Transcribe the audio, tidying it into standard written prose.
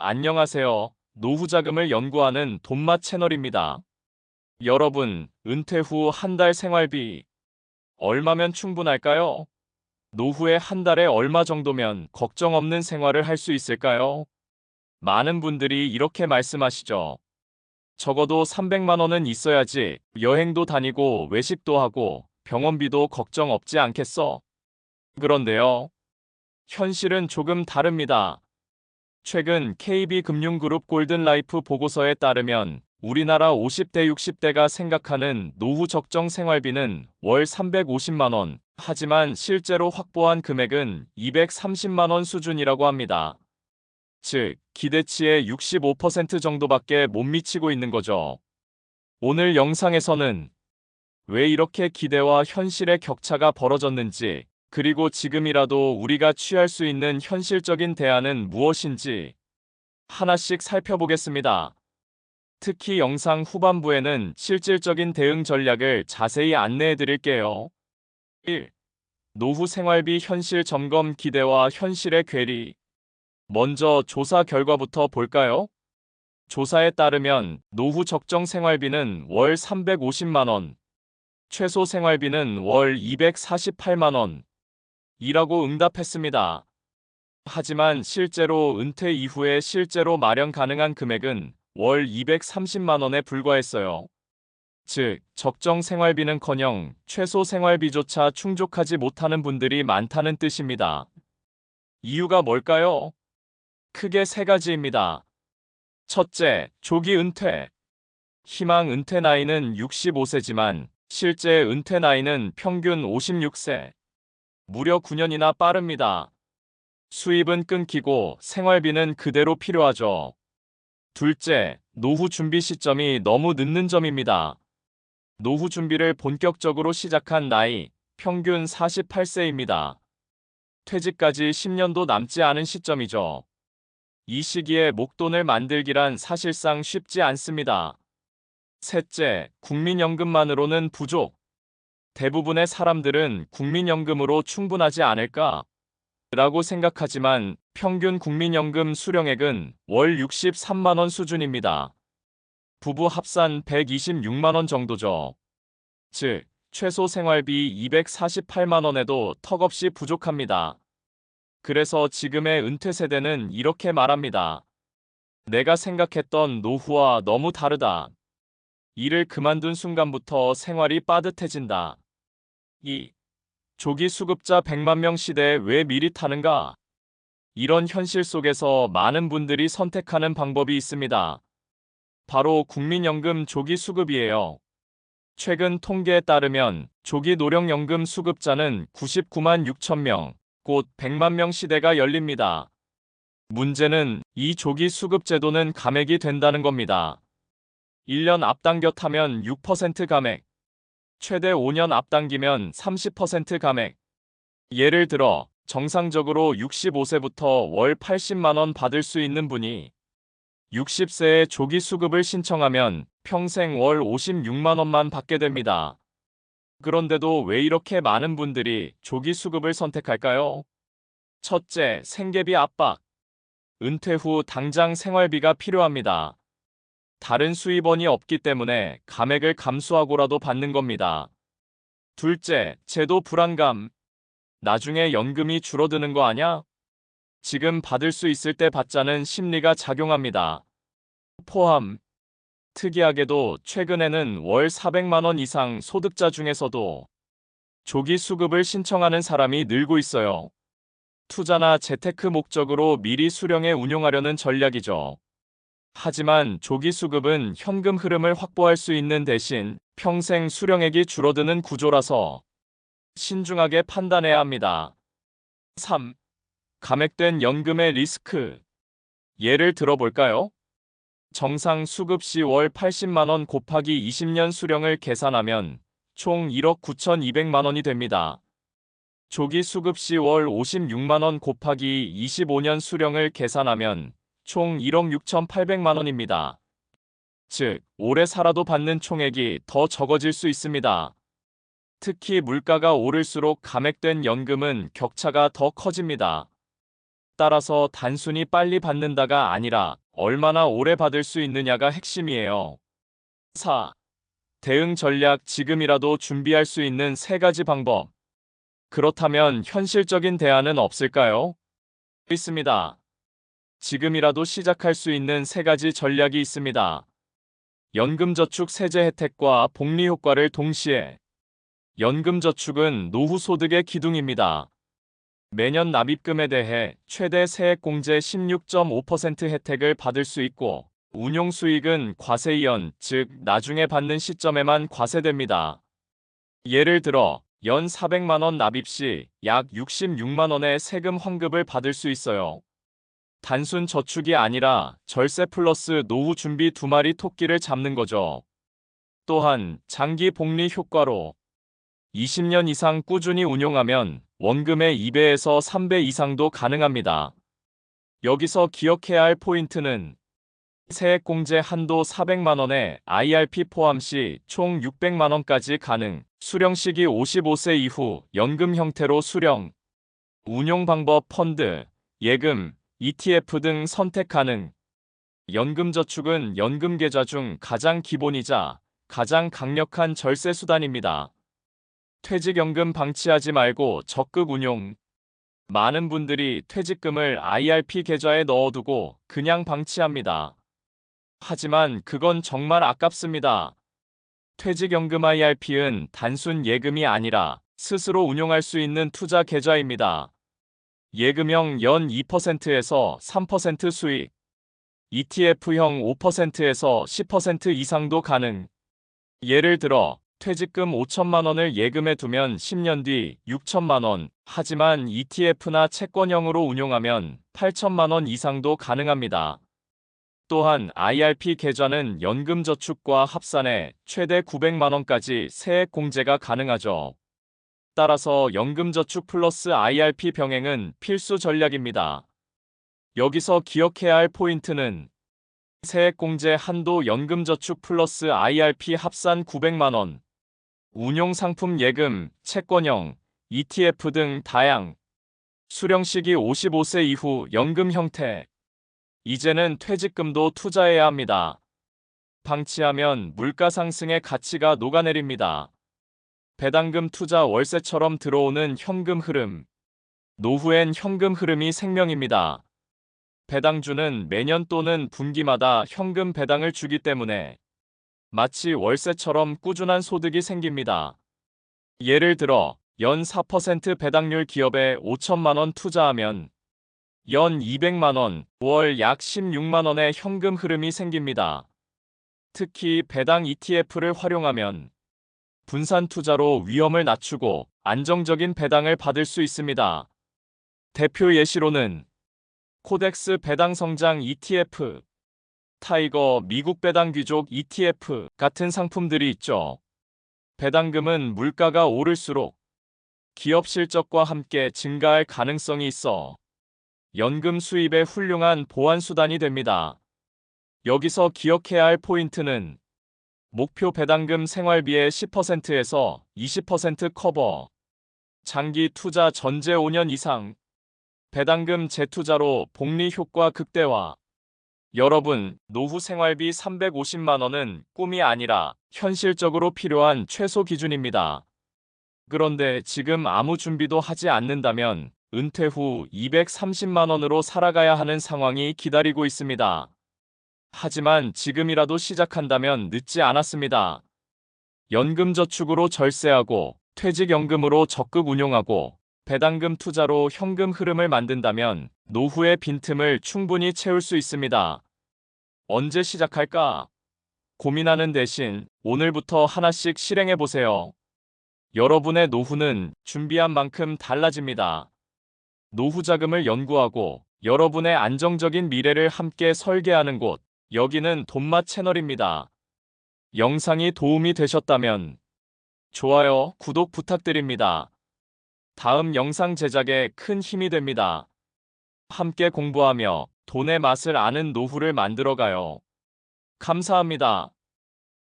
안녕하세요. 노후자금을 연구하는 돈맛 채널입니다. 여러분, 은퇴 후 한 달 생활비 얼마면 충분할까요? 노후에 한 달에 얼마 정도면 걱정 없는 생활을 할 수 있을까요? 많은 분들이 이렇게 말씀하시죠. 적어도 300만 원은 있어야지 여행도 다니고 외식도 하고 병원비도 걱정 없지 않겠어? 그런데요, 현실은 조금 다릅니다. 최근 KB금융그룹 골든라이프 보고서에 따르면 우리나라 50대 60대가 생각하는 노후 적정 생활비는 월 350만 원, 하지만 실제로 확보한 금액은 230만 원 수준이라고 합니다. 즉, 기대치의 65% 정도밖에 못 미치고 있는 거죠. 오늘 영상에서는 왜 이렇게 기대와 현실의 격차가 벌어졌는지, 그리고 지금이라도 우리가 취할 수 있는 현실적인 대안은 무엇인지 하나씩 살펴보겠습니다. 특히 영상 후반부에는 실질적인 대응 전략을 자세히 안내해 드릴게요. 1. 노후 생활비 현실 점검 기대와 현실의 괴리. 먼저 조사 결과부터 볼까요? 조사에 따르면 노후 적정 생활비는 월 350만 원, 최소 생활비는 월 248만 원 이라고 응답했습니다. 하지만 실제로 은퇴 이후에 실제로 마련 가능한 금액은 월 230만 원에 불과했어요. 즉, 적정 생활비는커녕 최소 생활비조차 충족하지 못하는 분들이 많다는 뜻입니다. 이유가 뭘까요? 크게 세 가지입니다. 첫째, 조기 은퇴. 희망 은퇴 나이는 65세지만 실제 은퇴 나이는 평균 56세. 무려 9년이나 빠릅니다. 수입은 끊기고 생활비는 그대로 필요하죠. 둘째, 노후 준비 시점이 너무 늦는 점입니다. 노후 준비를 본격적으로 시작한 나이, 평균 48세입니다. 퇴직까지 10년도 남지 않은 시점이죠. 이 시기에 목돈을 만들기란 사실상 쉽지 않습니다. 셋째, 국민연금만으로는 부족. 대부분의 사람들은 국민연금으로 충분하지 않을까? 라고 생각하지만 평균 국민연금 수령액은 월 63만 원 수준입니다. 부부 합산 126만 원 정도죠. 즉, 최소 생활비 248만 원에도 턱없이 부족합니다. 그래서 지금의 은퇴 세대는 이렇게 말합니다. 내가 생각했던 노후와 너무 다르다. 일을 그만둔 순간부터 생활이 빠듯해진다. 2. 조기 수급자 100만 명 시대에 왜 미리 타는가? 이런 현실 속에서 많은 분들이 선택하는 방법이 있습니다. 바로 국민연금 조기 수급이에요. 최근 통계에 따르면 조기 노령연금 수급자는 99만 6천 명, 곧 100만 명 시대가 열립니다. 문제는 이 조기 수급 제도는 감액이 된다는 겁니다. 1년 앞당겨 타면 6% 감액, 최대 5년 앞당기면 30% 감액. 예를 들어 정상적으로 65세부터 월 80만 원 받을 수 있는 분이 60세에 조기 수급을 신청하면 평생 월 56만 원만 받게 됩니다. 그런데도 왜 이렇게 많은 분들이 조기 수급을 선택할까요? 첫째, 생계비 압박. 은퇴 후 당장 생활비가 필요합니다. 다른 수입원이 없기 때문에 감액을 감수하고라도 받는 겁니다. 둘째, 제도 불안감. 나중에 연금이 줄어드는 거 아냐? 지금 받을 수 있을 때 받자는 심리가 작용합니다. 포함. 특이하게도 최근에는 월 400만 원 이상 소득자 중에서도 조기 수급을 신청하는 사람이 늘고 있어요. 투자나 재테크 목적으로 미리 수령해 운용하려는 전략이죠. 하지만 조기 수급은 현금 흐름을 확보할 수 있는 대신 평생 수령액이 줄어드는 구조라서 신중하게 판단해야 합니다. 3. 감액된 연금의 리스크. 예를 들어볼까요? 정상 수급 시 월 80만 원 곱하기 20년 수령을 계산하면 총 1억 9,200만 원이 됩니다. 조기 수급 시 월 56만 원 곱하기 25년 수령을 계산하면 총 1억 6,800만 원입니다. 즉, 오래 살아도 받는 총액이 더 적어질 수 있습니다. 특히 물가가 오를수록 감액된 연금은 격차가 더 커집니다. 따라서 단순히 빨리 받는다가 아니라 얼마나 오래 받을 수 있느냐가 핵심이에요. 4. 대응 전략. 지금이라도 준비할 수 있는 3가지 방법. 그렇다면 현실적인 대안은 없을까요? 있습니다. 지금이라도 시작할 수 있는 3가지 전략이 있습니다. 연금저축 세제 혜택과 복리 효과를 동시에. 연금저축은 노후 소득의 기둥입니다. 매년 납입금에 대해 최대 세액공제 16.5% 혜택을 받을 수 있고, 운용 수익은 과세이연, 즉 나중에 받는 시점에만 과세됩니다. 예를 들어 연 400만 원 납입 시 약 66만 원의 세금 환급을 받을 수 있어요. 단순 저축이 아니라 절세 플러스 노후 준비 2마리 토끼를 잡는 거죠. 또한 장기 복리 효과로 20년 이상 꾸준히 운용하면 원금의 2배에서 3배 이상도 가능합니다. 여기서 기억해야 할 포인트는 세액공제 한도 400만 원에 IRP 포함 시 총 600만 원까지 가능. 수령 시기 55세 이후 연금 형태로 수령. 운용 방법 펀드, 예금, ETF 등 선택 가능. 연금저축은 연금계좌 중 가장 기본이자 가장 강력한 절세 수단입니다. 퇴직연금 방치하지 말고 적극 운용. 많은 분들이 퇴직금을 IRP 계좌에 넣어두고 그냥 방치합니다. 하지만 그건 정말 아깝습니다. 퇴직연금 IRP는 단순 예금이 아니라 스스로 운용할 수 있는 투자 계좌입니다. 예금형 연 2%에서 3% 수익, ETF형 5%에서 10% 이상도 가능. 예를 들어 퇴직금 5천만 원을 예금에 두면 10년 뒤 6천만 원, 하지만 ETF나 채권형으로 운용하면 8천만 원 이상도 가능합니다. 또한 IRP 계좌는 연금저축과 합산해 최대 900만 원까지 세액 공제가 가능하죠. 따라서 연금저축 플러스 IRP 병행은 필수 전략입니다. 여기서 기억해야 할 포인트는 세액공제 한도 연금저축 플러스 IRP 합산 900만 원, 운용상품 예금, 채권형, ETF 등 다양, 수령 시기 55세 이후 연금 형태. 이제는 퇴직금도 투자해야 합니다. 방치하면 물가 상승의 가치가 녹아내립니다. 배당금 투자 월세처럼 들어오는 현금 흐름. 노후엔 현금 흐름이 생명입니다. 배당주는 매년 또는 분기마다 현금 배당을 주기 때문에 마치 월세처럼 꾸준한 소득이 생깁니다. 예를 들어 연 4% 배당률 기업에 5천만 원 투자하면 연 200만 원, 월 약 16만 원의 현금 흐름이 생깁니다. 특히 배당 ETF를 활용하면 분산 투자로 위험을 낮추고 안정적인 배당을 받을 수 있습니다. 대표 예시로는 코덱스 배당 성장 ETF, 타이거 미국 배당 귀족 ETF 같은 상품들이 있죠. 배당금은 물가가 오를수록 기업 실적과 함께 증가할 가능성이 있어 연금 수입의 훌륭한 보완 수단이 됩니다. 여기서 기억해야 할 포인트는 목표 배당금 생활비의 10%에서 20% 커버, 장기 투자 전제 5년 이상, 배당금 재투자로 복리 효과 극대화. 여러분, 노후 생활비 350만 원은 꿈이 아니라 현실적으로 필요한 최소 기준입니다. 그런데 지금 아무 준비도 하지 않는다면 은퇴 후 230만 원으로 살아가야 하는 상황이 기다리고 있습니다. 하지만 지금이라도 시작한다면 늦지 않았습니다. 연금저축으로 절세하고 퇴직연금으로 적극 운용하고 배당금 투자로 현금 흐름을 만든다면 노후의 빈틈을 충분히 채울 수 있습니다. 언제 시작할까? 고민하는 대신 오늘부터 하나씩 실행해보세요. 여러분의 노후는 준비한 만큼 달라집니다. 노후 자금을 연구하고 여러분의 안정적인 미래를 함께 설계하는 곳, 여기는 돈맛 채널입니다. 영상이 도움이 되셨다면 좋아요, 구독 부탁드립니다. 다음 영상 제작에 큰 힘이 됩니다. 함께 공부하며 돈의 맛을 아는 노후를 만들어가요. 감사합니다.